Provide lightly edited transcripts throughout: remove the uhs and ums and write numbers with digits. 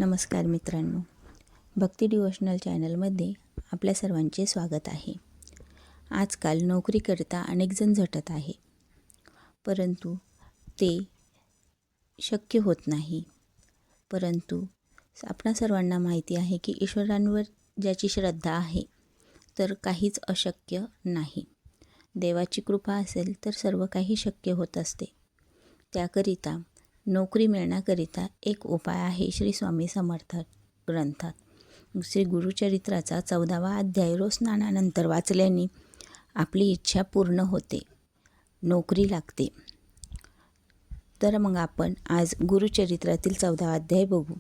नमस्कार मित्रांनो, भक्ती डिवोशनल चॅनलमध्ये आपल्या सर्वांचे स्वागत आहे. आजकाल नोकरीकरिता अनेक जण झटत आहे, परंतु ते शक्य होत नाही. परंतु आपणा सर्वांना माहिती आहे की ईश्वरांवर ज्याची श्रद्धा आहे तर काहीच अशक्य नाही. देवाची कृपा असेल तर सर्व काही शक्य होत असते. त्याकरिता नोकरी मिळण्याकरिता एक उपाय आहे श्री स्वामी समर्थ ग्रंथात. श्री गुरुचरित्राचा 14वा अध्याय रोज स्नानानंतर वाचल्याने आपली इच्छा पूर्ण होते, नोकरी लागते. तर मग आपण आज गुरुचरित्रातील 14वा अध्याय बघू.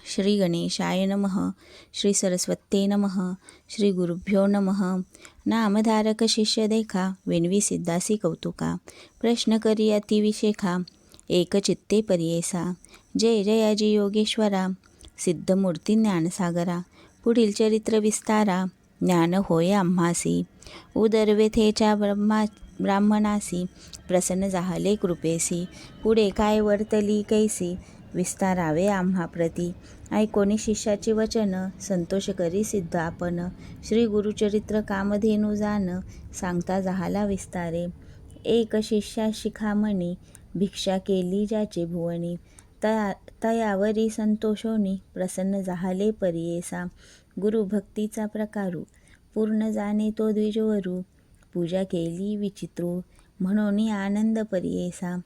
श्री गणेशाय नमः. श्री सरस्वत्ये नमः. श्री गुरुभ्यो नमः. नामधारक शिष्य देखा, विनवी सिद्धासी कौतुका. प्रश्न करी अतिविशेखा, एक चित्ते परियेसा. जय जयाजी योगेश्वरा, सिद्धमूर्ती ज्ञानसागरा. पुढील चरित्र विस्तारा, ज्ञान होय आम्हासी. उदरव्यथेच्या ब्राह्मणासी, प्रसन्न झाले कृपेसी. पुढे काय वर्तली कैसी, विस्तारावे आम्हा प्रती. ऐकोनी शिष्याचे वचन, संतोष करी सिद्ध आपण. श्री गुरुचरित्र कामधेनू जान, सांगता झाला विस्तारे. एक शिष्या शिखामणी, भिक्षा केली ज्याचे भुवनी. तयावरी संतोषोनी, प्रसन्न झाले परियेसा. गुरुभक्तीचा प्रकारू, पूर्ण जाणे तो द्विजवरू. पूजा केली विचित्रू, म्हणून आनंद परियेसा.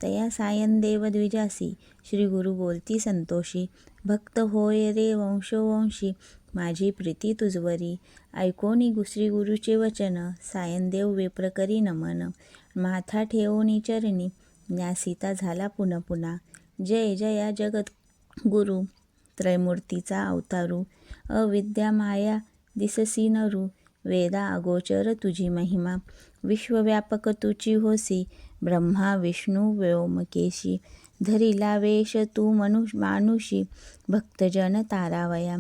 तया सायन देव द्विजासी, श्री गुरु बोलती संतोषी. भक्त होय रे वंशोवंशी, माझी प्रीती तुझवरी. ऐकोनी श्री गुरुचे वचन, सायनदेव विप्र करी नमन. माथा ठेवोनी चरणी, न्यासिता झाला पुन्हा पुन्हा. जय जया जगत गुरु, त्रयमूर्तीचा अवतारू. अविद्या माया दिससी नरू, वेदा अगोचर तुझी महिमा. विश्वव्यापक तुची होसी, ब्रह्मा विष्णू व्योमकेशी. धरिला वेश तू मानुषी, भक्तजन तारावया.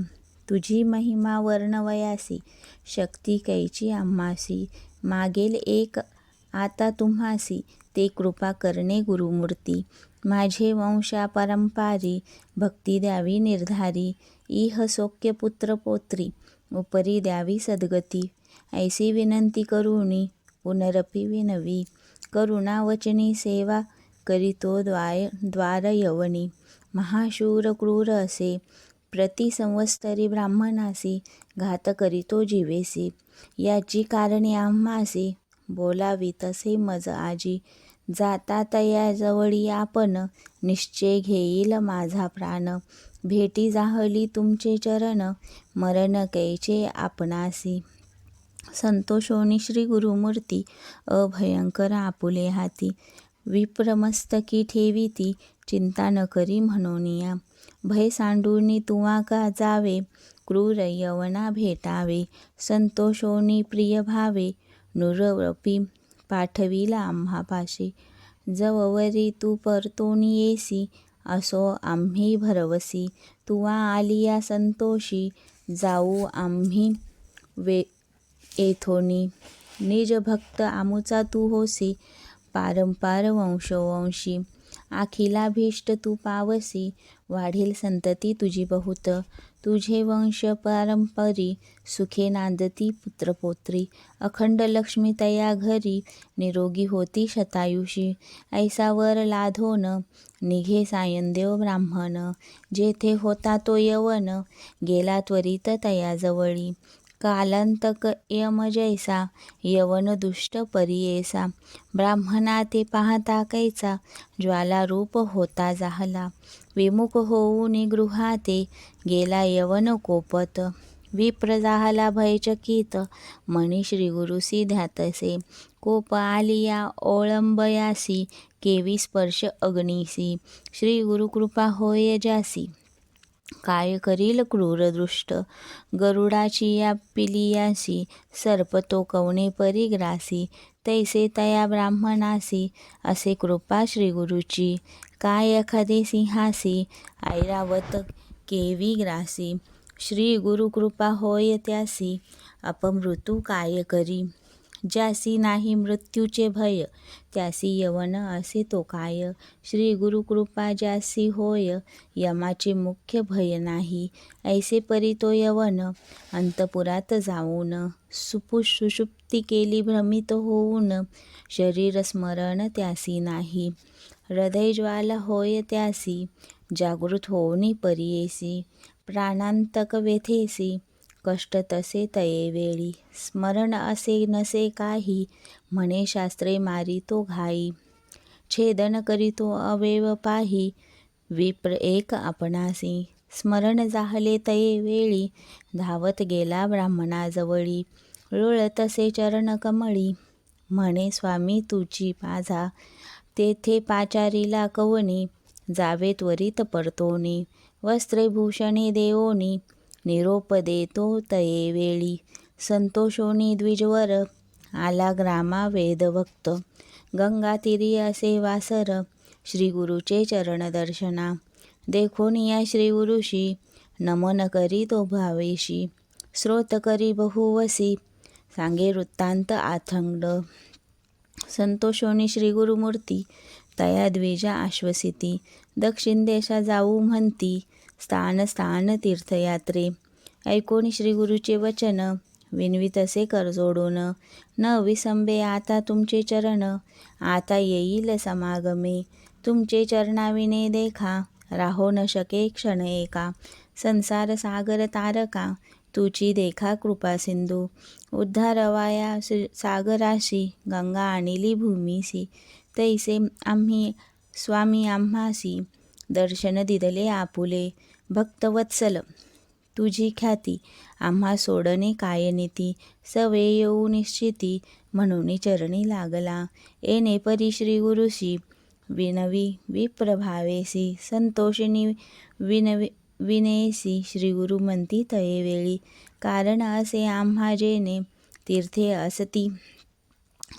तुझी महिमा वर्णवयासी, शक्ती कैची आम्हासी. मागेल एक आता तुम्हासी, ते कृपा करणे गुरुमूर्ती. माझे वंशा परंपारी, भक्ती द्यावी निर्धारी. इह सौख्य पुत्र पौत्री, उपरी द्यावी सद्गती. ऐसी विनंती करुणी, पुनरपि विनवी. करुणा वचनी सेवा, करीतो द्वार यवनी. महाशूर क्रूर असे, प्रति संवत्सरी ब्राह्मणासी. घात करीतो जीवेसी, याची कारणे आम्हासी. बोलावी तसे मज आजी, जाता तया जवळी आपण. निश्चय घेईल माझा प्राण, भेटी जाहली तुमचे चरण. मरण कैचे आपणासी. संतोषोनी श्री गुरुमूर्ती, अभयंकर आपुले हाती. विप्रमस्तकी ठेविती, चिंता न करी म्हणोनिया. भय सांडूनी तुवा का जावे, क्रूर यवना भेटावे. संतोषोनी प्रिय भावे, नुरवपी पाठविला आम्हा पाशी. जववरी तू परतोनी येसी, असो आम्ही भरवसी. तुवा आलिया संतोषी, जाऊ आम्ही येथोनी. निज भक्त आमुचा तू होसी, पारंपार वंशोवंशी. अखिलाभीष्ट तू पावसी, वाढेल संतती तुझी बहुत. तुझे वंश पारंपरी, सुखे नांदती पुत्रपौत्री. अखंड लक्ष्मी तया घरी, निरोगी होती शतायुषी. ऐसा वर लाधोन, निघे सायनदेव ब्राह्मण. जेथे होता तो यवन, गेला त्वरित तया जवळी. कालांतक यम जैसा, यवन दुष्ट परियेसा. ब्राह्मणा ते पाहता कैचा, ज्वालारूप होता जाहला. विमुख होऊन गृहाते, गेला यवन कोपत. विप्र जाहला भयचकित, मणी श्री गुरुसी ध्यातसे. कोप आलिया ओळंबयासी, केवी स्पर्श अग्नीसी. श्री गुरुकृपा होय ज्यासी, काय करील क्रूर दृष्ट. गरुडाची या पिलियासी, सर्प तो कवणे परिग्रासी. तैसे तया ब्राह्मणासी, असे कृपा श्री गुरुची. काय एखादे सिंहासी, ऐरावत केवी ग्रासी. श्री गुरुकृपा होय त्यासी, अपमृत्यू काय करी. ज्यासी नाही मृत्यूचे भय, त्यासी यवन असे तो काय. श्री गुरुकृपा ज्यासी होय, यमाचे मुख्य भय नाही. ऐसे परी तो यवन, अंतपुरात जाऊन, सुषुप्ती केली भ्रमित होऊन. शरीर स्मरण त्यासी नाही, हृदय ज्वाला होय त्यासी. जागृत होऊनी परियेसी, प्राणांतक व्यथेसी. कष्ट तसे तये वेळी, स्मरण असे नसे काही. म्हणे शास्त्रे मारितो घाई, छेदन करीतो अवयव पाही. विप्र एक आपणासी, स्मरण जाहले तये वेळी. धावत गेला ब्राह्मणाजवळी, रुळ तसे चरण कमळी. म्हणे स्वामी तुझी माझा, तेथे पाचारीला कवनी. जावे त्वरित परतोनी, वस्त्रे भूषणे देवोनी. निरोप देतो तये वेळी, संतोषोनी द्विजवर. आला ग्रामा वेदभक्त, गंगातीरी असे वासर. श्रीगुरुचे चरण दर्शना, देखोनिया श्रीगुरुशी. नमन करी तो भावेशी, स्रोत करी बहुवसी. सांगे वृत्तांत आथंड, संतोषोनी श्रीगुरुमूर्ती. तया द्विजा आश्वसिती, दक्षिण देशा जाऊ म्हणती. स्थान स्थान तीर्थयात्रे, ऐकोनी श्रीगुरुचे वचन. विनवितसे कर जोडून, न विसंबे आता तुमचे चरण. आता येईल समागमे, तुमचे चरणाविने देखा. राहो न शके क्षण एका, संसार सागर तारका. तुची देखा कृपा सिंधू, उद्धारवाया सागराशी. गंगा आणिली भूमीसी, तैसे आम्ही स्वामी आम्हासी. दर्शन दिदले आपुले, भक्तवत्सल तुझी ख्याती. आम्हा सोडणे काय नीती, सवे येऊ निश्चिती. म्हणून चरणी लागला, येणे परी श्रीगुरुशी. विनवी विप्रभावेसी, संतोषिनी विनेसी. श्रीगुरु म्हणती तये वेळी, कारण असे आम्हा जेणे. तीर्थे असती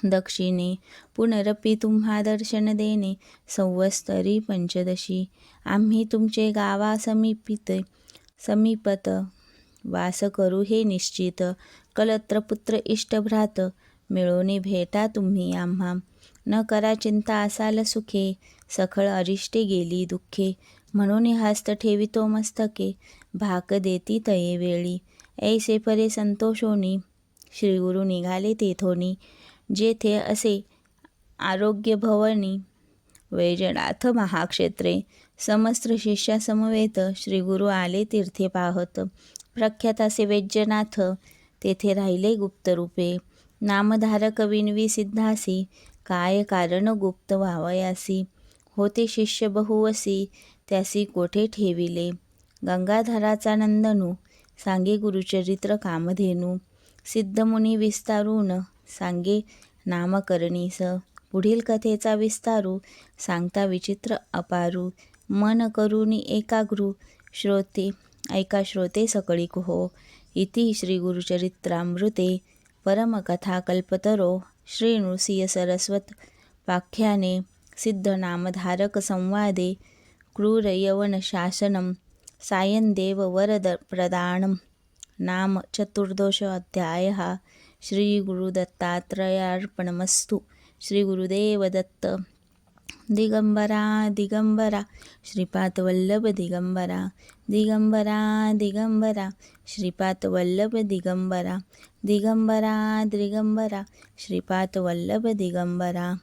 दक्षिणे, पुनरपी तुम्हा दर्शन देणे. संवत्सरी पंचदशी, आम्ही तुमचे गावा समीपत. वास करू हे निश्चित, कलत्रपुत्र इष्टभ्रात. मिळोनी भेटा तुम्ही आम्हा, न करा चिंता असाल सुखे. सखळ अरिष्टे गेली दुःखे, म्हणून हस्त ठेवितो मस्तके. भाक देती तये वेळी, ऐसे परे संतोषोनी. श्रीगुरु निघाले तेथोनी, जेथे असे आरोग्य भवनी. वैजनाथ महाक्षेत्रे, समस्त शिष्या समवेत. श्रीगुरु आले तीर्थे पाहत, प्रख्यात असे वैजनाथ. तेथे राहिले गुप्त रूपे, नामधारक विनवी सिद्धासी. काय कारण गुप्त व्हावयासी, होते शिष्य बहुवसी. त्यासी कोठे ठेविले, गंगाधराचा नंदनू. सांगे गुरुचरित्र कामधेनू, सिद्धमुनी विस्तारून. सांगे नामकरणीस, पुढील कथेचा विस्तारू. सांगता विचित्र अपारू, मन करुनी एकाग्रू. ऐका श्रोते सकळी हो, इति श्रीगुरुचरित्रामृते परमकथाकल्पतरो. श्री नृसिंह सरस्वत पाख्याने, सिद्ध नामधारक संवादे. क्रूर यवन शासनम, सायं देव वरद प्रदानम. नाम चतुर्दश अध्यायः. श्री गुरुदत्तात्रयार्पणमस्तु. श्री गुरुदेव दत्त. दिगंबरा दिगंबरा, श्रीपादवल्लभ दिगंबरा. दिगंबरा दिगंबरा, श्रीपादवल्लभ दिगंबरा. दिगंबरा दिगंबरा, श्रीपादवल्लभ दिगंबरा.